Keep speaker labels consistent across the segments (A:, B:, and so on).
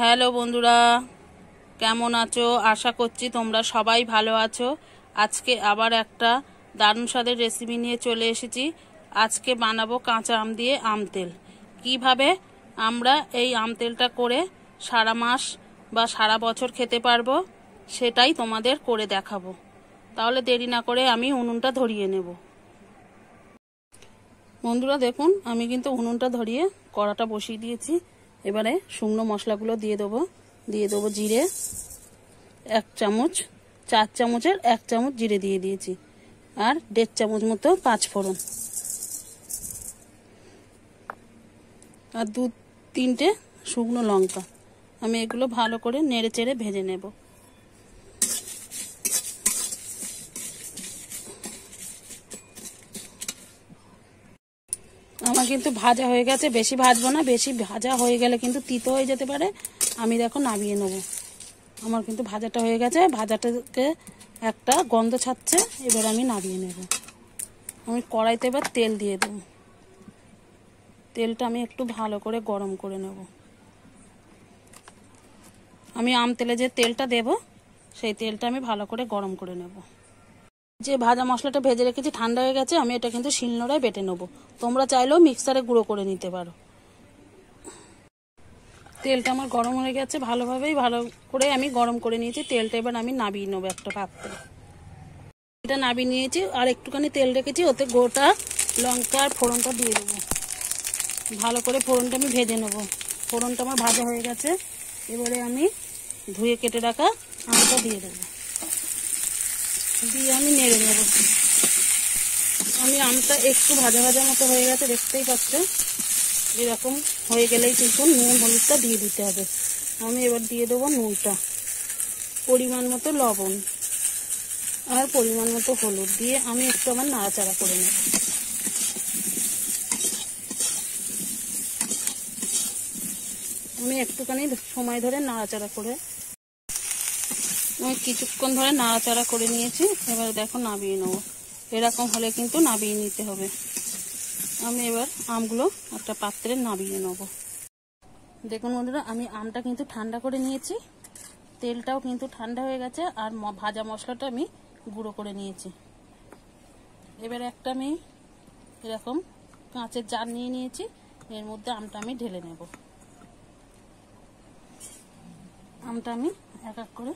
A: Hello বন্ধুরা, কেমন আছো? আশা করছি তোমরা সবাই ভালো আছো। আজকে আবার একটা দারুণ স্বাদের রেসিপি নিয়ে চলে এসেছি। আজকে বানাবো কাঁচা আম দিয়ে আম তেল। কিভাবে আমরা এই আম তেলটা করে সারা মাস বা সারা বছর খেতে পারবো সেটাই তোমাদের করে দেখাবো। তাহলে দেরি না করে আমি উনুনটা ধরিয়ে নেব। বন্ধুরা দেখুন, আমি কিন্তু উনুনটা ধরিয়ে কড়াটা বসিয়ে দিয়েছি। এবারে শুকনো মশলাগুলো দিয়ে দেবো জিরে 1 চামচ, 4 চামচের 1 চামচ জিরে দিয়ে দিয়েছি, আর 1.5 চামচ মতো 5 ফোড়ন, আর 2-3টে শুকনো লঙ্কা। আমি এগুলো ভালো করে নেড়ে চেড়ে ভেজে নেব। আমার কিন্তু ভাজা হয়ে গেছে, বেশি ভাজবো না, বেশি ভাজা হয়ে গেলে কিন্তু তিতো হয়ে যেতে পারে। আমি দেখো নামিয়ে নেব। আমার কিন্তু ভাজাটা হয়ে গেছে, ভাজাটাকে একটা গন্ধ ছাড়ছে। এবার আমি নামিয়ে নেব। আমি কড়াইতে এবার তেল দিয়ে দেব। তেলটা আমি একটু ভালো করে গরম করে নেব। আমি আম তেলে যে তেলটা দেব সেই তেলটা আমি ভালো করে গরম করে নেব। যে ভাজা মশলাটা ভেজে রেখেছি ঠান্ডা হয়ে গেছে, আমি এটা কিন্তু শিলনোড়ায় বেটে নেব। তোমরা চাইলেও মিক্সারে গুঁড়ো করে নিতে পারো। তেলটা আমার গরম হয়ে গেছে, ভালো করে আমি গরম করে নিয়েছি তেলটা। এবার আমি নামিয়ে নেবো একটা পাত্রে। এটা নামিয়ে নিয়েছি, আর একটুখানি তেল রেখেছি, ওতে গোটা লঙ্কা আর ফোড়নটা দিয়ে দেবো। ভালো করে ফোড়নটা আমি ভেজে নেবো। ফোড়নটা আমার ভাজা হয়ে গেছে। এবারে আমি ধুয়ে কেটে রাখা আমটা দিয়ে দেবো, দিয়ে আমি নেড়ে নেব। আমি আমটা একটু ভাজা ভাজা মতো হয়ে গেছে, দেখতেই পাচ্ছ। এরকম হয়ে গেলেই কিন্তু নুন হলুদটা দিয়ে দিতে হবে। আমি এবার দিয়ে দেবো নুনটা, পরিমাণ মতো লবণ আর পরিমাণ মতো হলুদ দিয়ে আমি একটু আমার নাড়াচাড়া করে নেব। আমি একটুখানি সময় ধরে নাড়াচাড়া করে আমি কিছুক্ষণ ধরে নাড়াচাড়া করে নিয়েছি। এবার দেখো নামিয়ে নেবো। এরকম হলে কিন্তু নামিয়ে নিতে হবে। আমি এবার আমগুলো একটা পাত্রে নামিয়ে নেব। দেখুন বন্ধুরা, আমি আমটা কিন্তু ঠান্ডা করে নিয়েছি, তেলটাও কিন্তু ঠান্ডা হয়ে গেছে, আর ভাজা মশলাটা আমি গুঁড়ো করে নিয়েছি। এবার একটা আমি এরকম কাঁচের জার নিয়ে নিয়েছি, এর মধ্যে আমটা আমি ঢেলে নেব। আমটা আমি এক এক করে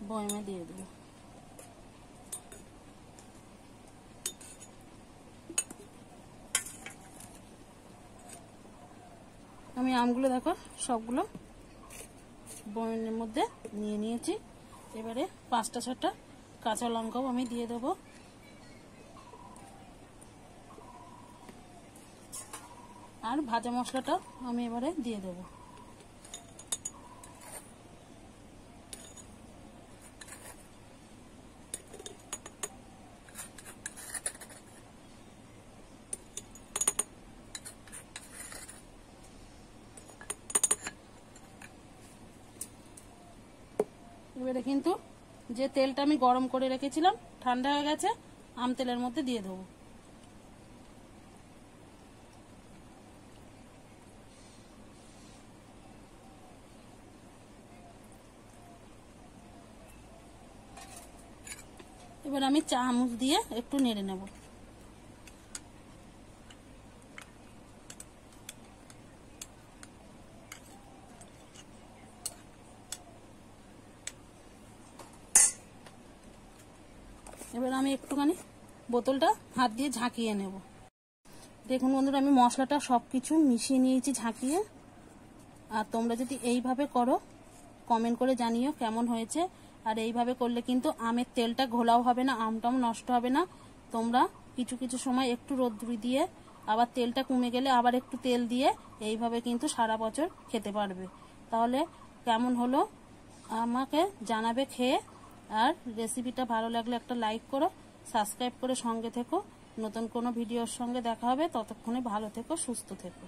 A: বয়মে দিয়ে দেব। আমি আমগুলো দেখো সবগুলো বয়মের মধ্যে নিয়ে নিয়েছি। এবারে 5টা-6টা কাঁচা লঙ্কাও আমি দিয়ে দেব, আর ভাজা মশলাটা আমি এবারে দিয়ে দেব। এবারে কিন্তু যে তেলটা আমি গরম করে রেখেছিলাম ঠান্ডা হয়ে গেছে, আম তেলের মধ্যে দিয়ে দেবো। এবার আমি চামচ দিয়ে একটু নেড়ে নেব। এবার আমি একটুখানি বোতলটা হাত দিয়ে ঝাঁকিয়ে নেব। দেখুন বন্ধুরা, আমি মশলাটা সব কিছু মিশিয়ে নিয়েছি ঝাঁকিয়ে। আর তোমরা যদি এইভাবে করো কমেন্ট করে জানিও কেমন হয়েছে। আর এইভাবে করলে কিন্তু আমের তেলটা ঘোলাও হবে না, আমটাও নষ্ট হবে না। তোমরা কিছু কিছু সময় একটু রোদ্দুরি দিয়ে আবার তেলটা কমে গেলে আবার একটু তেল দিয়ে এইভাবে কিন্তু সারা বছর খেতে পারবে। তাহলে কেমন হলো আমাকে জানাবে খেয়ে। আর রেসিপিটা ভালো লাগলে একটা লাইক করো, সাবস্ক্রাইব করে সঙ্গে থেকো। নতুন কোনো ভিডিওর সঙ্গে দেখা হবে। ততক্ষণে ভালো থেকো, সুস্থ থেকো।